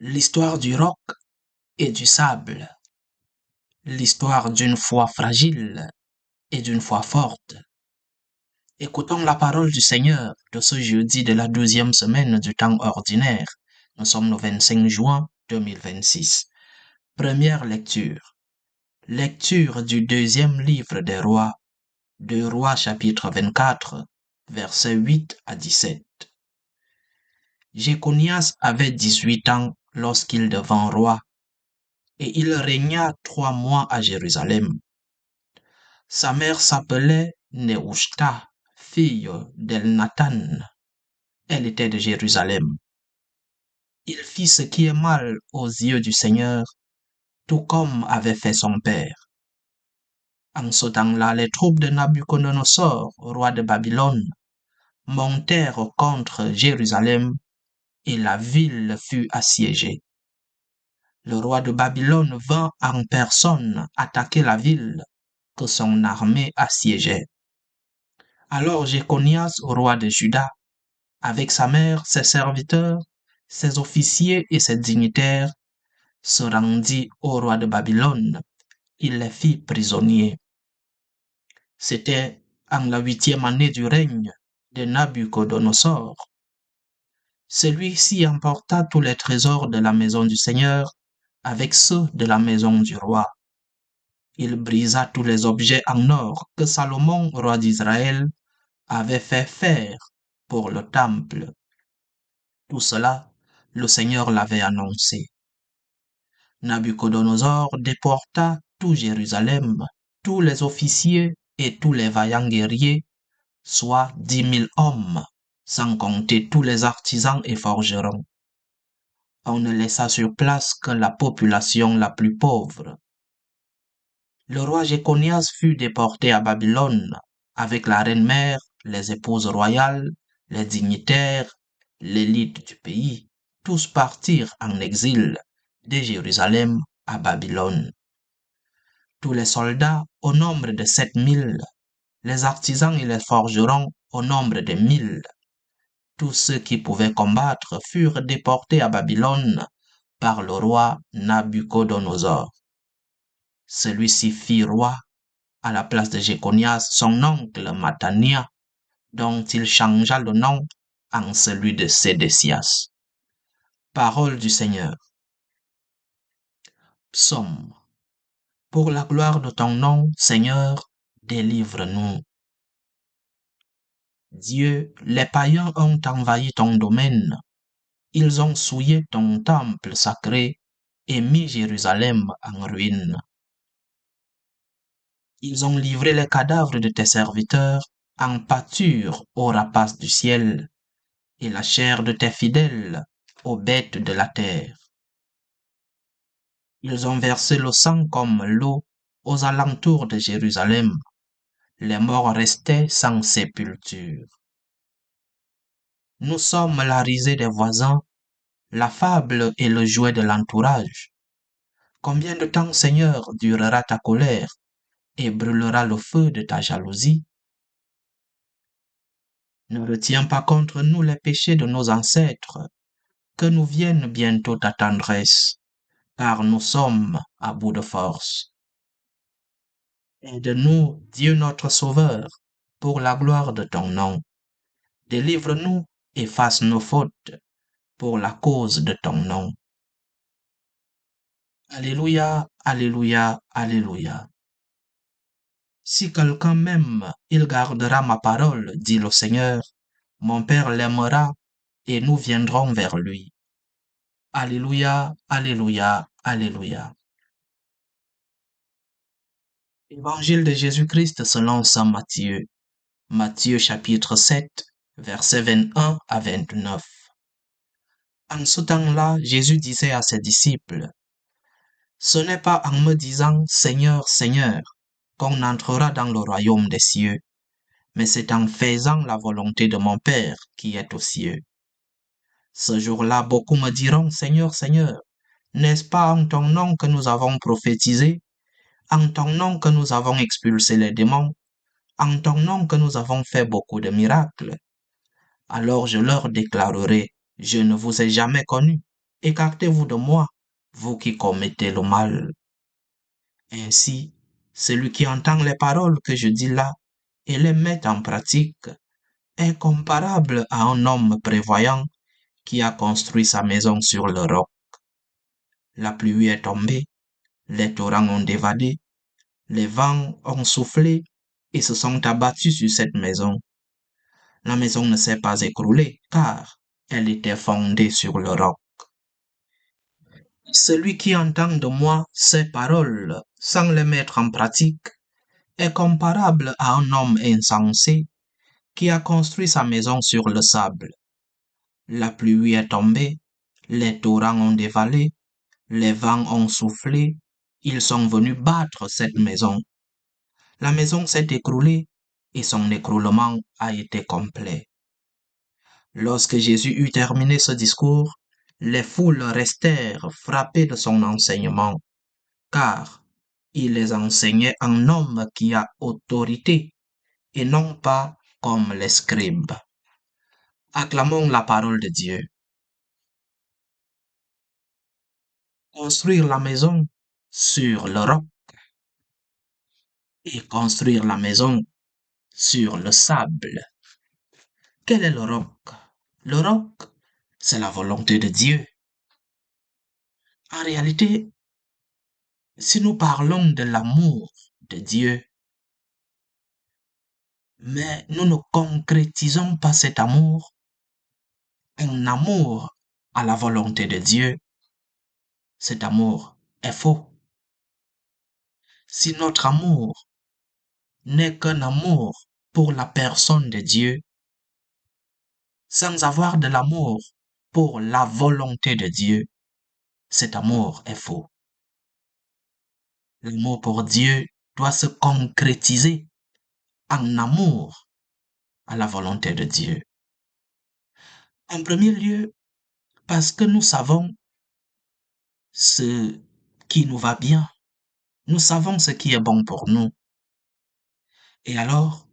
L'histoire du roc et du sable. L'histoire d'une foi fragile et d'une foi forte. Écoutons la parole du Seigneur de ce jeudi de la 12e semaine du temps ordinaire. Nous sommes le 25 juin 2026. Première lecture. Lecture du deuxième livre des rois. 2 Rois chapitre 24, versets 8 à 17. Jéconias avait 18 ans lorsqu'il devint roi, et il régna 3 mois à Jérusalem. Sa mère s'appelait Nehushta, fille d'Elnathan. Elle était de Jérusalem. Il fit ce qui est mal aux yeux du Seigneur, tout comme avait fait son père. En ce temps-là, les troupes de Nabuchodonosor, roi de Babylone, montèrent contre Jérusalem et la ville fut assiégée. Le roi de Babylone vint en personne attaquer la ville que son armée assiégeait. Alors Jéconias, roi de Juda, avec sa mère, ses serviteurs, ses officiers et ses dignitaires, se rendit au roi de Babylone. Il les fit prisonniers. C'était en la 8e année du règne de Nabuchodonosor. Celui-ci emporta tous les trésors de la maison du Seigneur avec ceux de la maison du roi. Il brisa tous les objets en or que Salomon, roi d'Israël, avait fait faire pour le temple. Tout cela, le Seigneur l'avait annoncé. Nabuchodonosor déporta tout Jérusalem, tous les officiers et tous les vaillants guerriers, soit 10 000 hommes, sans compter tous les artisans et forgerons. On ne laissa sur place que la population la plus pauvre. Le roi Jéconias fut déporté à Babylone avec la reine-mère, les épouses royales, les dignitaires, l'élite du pays. Tous partirent en exil de Jérusalem à Babylone. Tous les soldats au nombre de 7 000, les artisans et les forgerons au nombre de 1 000. Tous ceux qui pouvaient combattre furent déportés à Babylone par le roi Nabuchodonosor. Celui-ci fit roi à la place de Jéconias son oncle Mathania, dont il changea le nom en celui de Sédécias. Parole du Seigneur. Psaume. Pour la gloire de ton nom, Seigneur, délivre-nous. Dieu, les païens ont envahi ton domaine. Ils ont souillé ton temple sacré et mis Jérusalem en ruine. Ils ont livré les cadavres de tes serviteurs en pâture aux rapaces du ciel et la chair de tes fidèles aux bêtes de la terre. Ils ont versé le sang comme l'eau aux alentours de Jérusalem. Les morts restaient sans sépulture. Nous sommes la risée des voisins, la fable et le jouet de l'entourage. Combien de temps, Seigneur, durera ta colère et brûlera le feu de ta jalousie? Ne retiens pas contre nous les péchés de nos ancêtres, que nous vienne bientôt ta tendresse, car nous sommes à bout de force. Aide-nous, Dieu notre Sauveur, pour la gloire de ton nom. Délivre-nous, efface nos fautes, pour la cause de ton nom. Alléluia, Alléluia, Alléluia. Si quelqu'un m'aime, il gardera ma parole, dit le Seigneur. Mon Père l'aimera, et nous viendrons vers lui. Alléluia, Alléluia, Alléluia. Évangile de Jésus-Christ selon saint Matthieu. Matthieu chapitre 7, versets 21 à 29. En ce temps-là, Jésus disait à ses disciples, « Ce n'est pas en me disant « Seigneur, Seigneur » qu'on entrera dans le royaume des cieux, mais c'est en faisant la volonté de mon Père qui est aux cieux. Ce jour-là, beaucoup me diront, Seigneur, Seigneur, n'est-ce pas en ton nom que nous avons prophétisé, en ton nom que nous avons expulsé les démons, en ton nom que nous avons fait beaucoup de miracles? Alors je leur déclarerai, je ne vous ai jamais connus. écartez-vous de moi, vous qui commettez le mal. Ainsi, celui qui entend les paroles que je dis là et les met en pratique est comparable à un homme prévoyant qui a construit sa maison sur le roc. La pluie est tombée, les torrents ont dévadé, les vents ont soufflé et se sont abattus sur cette maison. La maison ne s'est pas écroulée car elle était fondée sur le roc. Celui qui entend de moi ces paroles sans les mettre en pratique est comparable à un homme insensé qui a construit sa maison sur le sable. La pluie est tombée, les torrents ont dévalé, les vents ont soufflé, ils sont venus battre cette maison. La maison s'est écroulée et son écroulement a été complet. Lorsque Jésus eut terminé ce discours, les foules restèrent frappées de son enseignement, car il les enseignait en homme qui a autorité et non pas comme les scribes. Acclamons la parole de Dieu. Construire la maison sur le roc et construire la maison sur le sable. Quel est le roc? Le roc, c'est la volonté de Dieu. En réalité, si nous parlons de l'amour de Dieu, mais nous ne concrétisons pas cet amour, un amour à la volonté de Dieu, cet amour est faux. Si notre amour n'est qu'un amour pour la personne de Dieu, sans avoir de l'amour pour la volonté de Dieu, cet amour est faux. L'amour pour Dieu doit se concrétiser en amour à la volonté de Dieu. En premier lieu, parce que nous savons ce qui nous va bien, nous savons ce qui est bon pour nous. Et alors,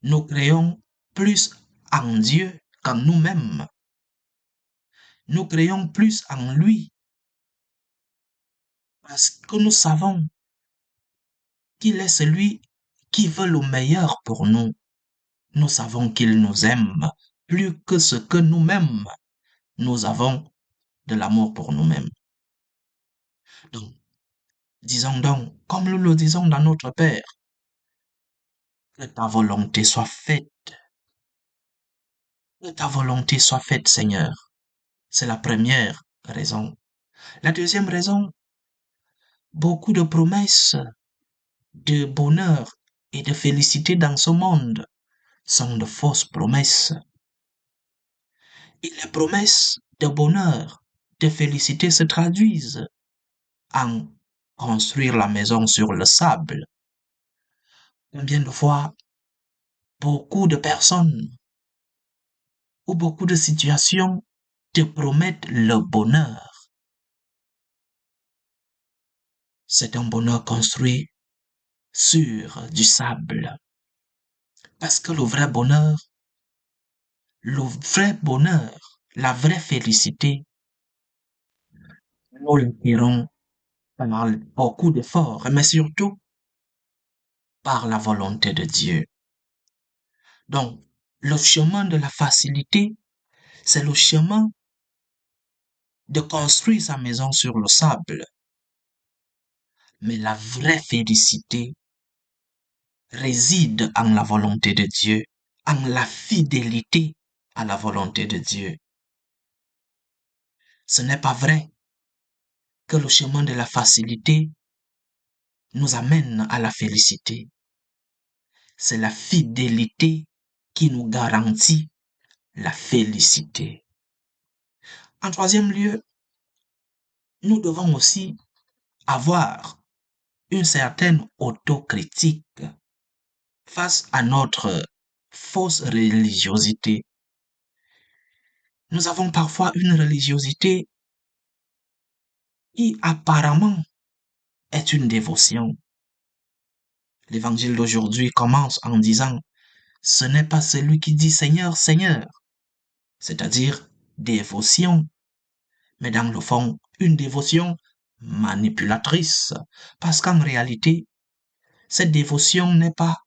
nous créons plus en Dieu qu'en nous-mêmes. Nous créons plus en lui parce que nous savons qu'il est celui qui veut le meilleur pour nous. Nous savons qu'il nous aime plus que ce que nous-mêmes nous avons de l'amour pour nous-mêmes. Donc, disons donc, comme nous le disons dans notre Père, que ta volonté soit faite. Que ta volonté soit faite, Seigneur. C'est la première raison. La deuxième raison, beaucoup de promesses de bonheur et de félicité dans ce monde sont de fausses promesses. Et les promesses de bonheur, de félicité se traduisent en construire la maison sur le sable. Combien de fois beaucoup de personnes ou beaucoup de situations te promettent le bonheur. C'est un bonheur construit sur du sable. Parce que le vrai bonheur, la vraie félicité, nous l'acquérons par beaucoup d'efforts, mais surtout par la volonté de Dieu. Donc, le chemin de la facilité, c'est le chemin de construire sa maison sur le sable. Mais la vraie félicité réside en la volonté de Dieu, en la fidélité à la volonté de Dieu. Ce n'est pas vrai que le chemin de la facilité nous amène à la félicité. C'est la fidélité qui nous garantit la félicité. En troisième lieu, nous devons aussi avoir une certaine autocritique face à notre fausse religiosité. Nous avons parfois une religiosité qui apparemment est une dévotion. L'évangile d'aujourd'hui commence en disant « Ce n'est pas celui qui dit Seigneur, Seigneur », c'est-à-dire dévotion, mais dans le fond, une dévotion manipulatrice. Parce qu'en réalité, cette dévotion n'est pas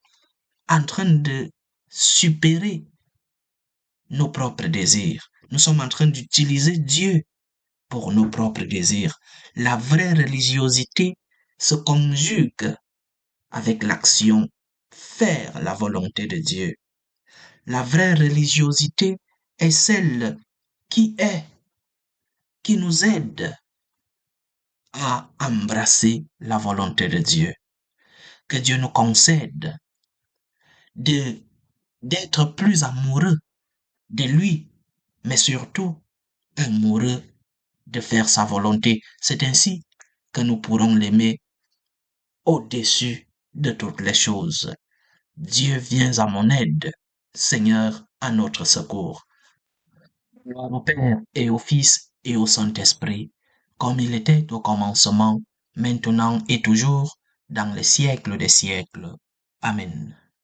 en train de supérer nos propres désirs. Nous sommes en train d'utiliser Dieu pour nos propres désirs. La vraie religiosité se conjugue avec l'action faire la volonté de Dieu. La vraie religiosité est celle qui nous aide à embrasser la volonté de Dieu. Que Dieu nous concède de d'être plus amoureux de lui, mais surtout amoureux de faire sa volonté. C'est ainsi que nous pourrons l'aimer au-dessus de toutes les choses. Dieu vient à mon aide, Seigneur, à notre secours. Gloire au Père et au Fils et au Saint-Esprit, comme il était au commencement, maintenant et toujours, dans les siècles des siècles. Amen.